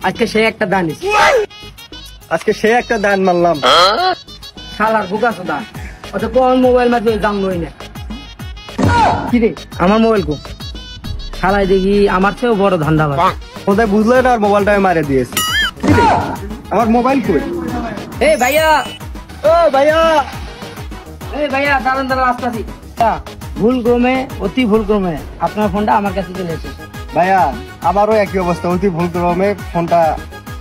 আজকে সে একটা দান মারলাম। শালার বোকা সুদা অত কোন মোবাইল মাঝে দাম লই না কি রে আমার মোবাইল কো শালাই দেখি আমার চেয়েও বড় ধান্দাবাজ কোথায় বুঝলে না? আর মোবাইলটা আমি মারে দিয়েছি। আমার মোবাইল কই? এই ভাইয়া ও ভাইয়া, দাঁড়ান আসতেছি। অতি ভুল ক্রমে আপনার ফোনটা আমার কাছে চলে এসেছে। ভাইয়া আমারও একই অবস্থা, অতি ভুল ক্রমে ফোনটা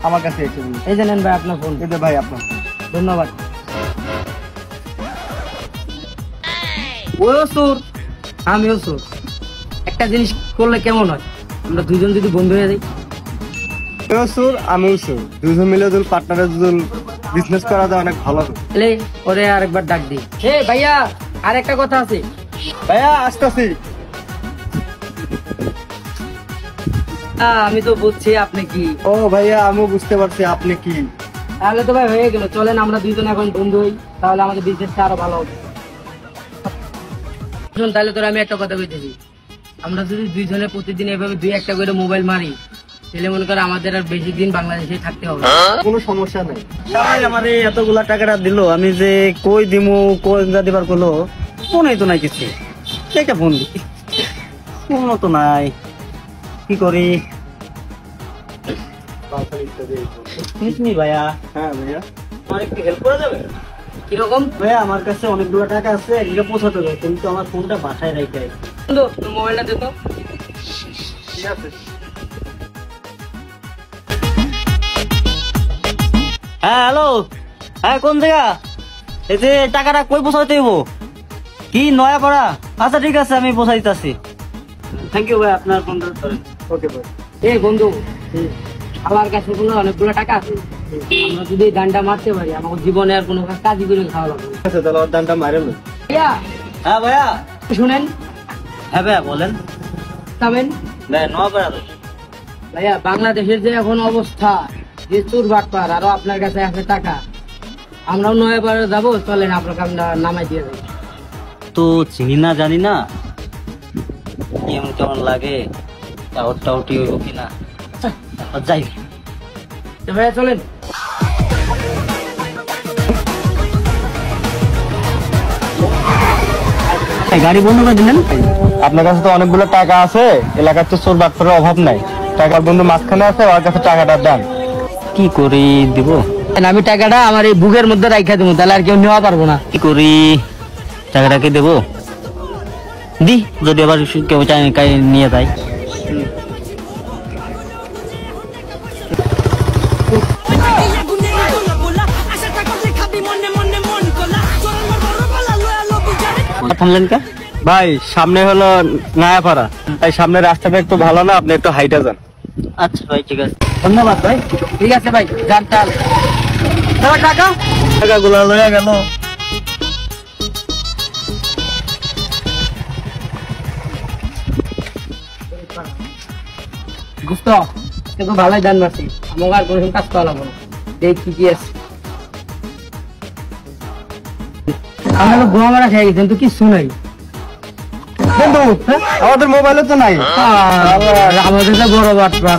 আমার কাছে এসে গেল। এই যে নেন ভাই আপনার ফোন। এই যে ভাই আপনার। ধন্যবাদ। ও সুর আমিও সুর, একটা জিনিস করলে কেমন হয়? আমরা দুজন যদি বন্ধু হয়ে যাই। সুর আমিও সুর, দুজন মিলে যদি পার্টনারে দুজন বিজনেস করা যায় অনেক ভালো। এলে ওরে আরেকবার ডাক দিই। হে ভাইয়া আর একটা কথা আছে। ভাইয়া আসতেছি। আমি তো বুঝছি আপনি কি। ও ভাইয়া আমিও বুঝতে পারছি আপনি কি। তাহলে তো ভাই হয়ে গেল, চলেন আমরা দুইজন এখন বন্ধু হই, তাহলে আমাদের বিজনেসটা আরো ভালো হবে। তাহলে তোর আমি একটা কথা বলতেছি, আমরা যদি দুইজনে প্রতিদিন এভাবে দুই একটা করে মোবাইল মারি তাহলে মনে করে আমাদের আর বেশি দিন বাংলাদেশে থাকতে হবে। কোনো সমস্যা নাই। সবাই আমার এতগুলা টাকাটা দিল, আমি যে কই দিমু কই দিবার করলো ফোনই তো নাই কিছু। একটা ফোন দি, ফোনও তো নাই, কি করি? ভাইয়া হ্যাঁ ভাইয়া, আমার একটু হেল্প করা যাবে? কিরকম? ভাইয়া আমার কাছে অনেকগুলো টাকা আছে, এগুলো পৌঁছাতে হবে, কিন্তু আমার ফোনটা বাসায় রেখে। বন্ধু তোর মোবাইলটা দে তো। ঠিক আছে। হ্যাঁ হ্যালো, হ্যাঁ কোন জায়গা? এই যে টাকাটা কই পৌঁছাইতে হইব? কি নয়া পড়া? আচ্ছা ঠিক আছে, আমি পৌঁছাই দিতেছি। থ্যাংক ইউ ভাই, আপনার ফোনটা ধরেন। ওকে ভাই। এই বন্ধু আমার কাছে কোনো অনেকগুলো টাকা আছে, আমরা যদি এই দানটা মারতে পারি আমার জীবনে আর কোনো কাজই করে খাওয়া লাগবে না। ঠিক আছে, তাহলে ওর দানটা মারেন না। ভাইয়া হ্যাঁ ভাইয়া। শুনেন। হ্যাঁ ভাইয়া বলেন। থামেন ভাইয়া নয়া পড়া তো। ভাইয়া, বাংলাদেশের যে এখন অবস্থা, যে চোর বাটপার, আরো আপনার কাছে আছে টাকা, আমরাও নয় বারে যাবো, চলেন আপনাকে আমরা নামাই দিয়ে দেবো। তো চিনি না জানি না কেমন কেমন লাগে, টাউটি হইব কিনা, যাই। তো ভাইয়া চলেন। গাড়ি বন্ধ করে দিলেন? আপনার কাছে তো অনেকগুলো টাকা আছে, এলাকার তো চোর বাটপারের অভাব নাই। টাকার বন্ধু মাঝখানে আছে, ওর কাছে টাকাটা দেন। কি করি দিব? আমি টাকাটা আমার এই বুকের মধ্যে রাখা দেবো, তাহলে আর কেউ নেওয়া পারবো না। কি করি? টাকাটাকে দেবো দি, যদি আবার কেউ নিয়ে যায়। থামলেন কা? ভাই সামনে হলো নায়াপাড়া, তাই সামনে রাস্তাটা একটু ভালো না, আপনি একটু হাইটা যান। আচ্ছা ভাই ঠিক আছে, ধন্যবাদ ভাই। ঠিক আছে ভাই, যান তাহলে। টাকা টাকাগুলো লয়ে গেল। গুস্ত তো ভালোই দান মারছি, আমাকে আর কোনো কাজ করা লাগবো না। দেখি কি আছে। আমরা তো গোয়া মারা খেয়ে গেছেন, তো কি শুনাই বন্ধু আমাদের মোবাইলে তো নাই। আমাদের বড় বাটপা।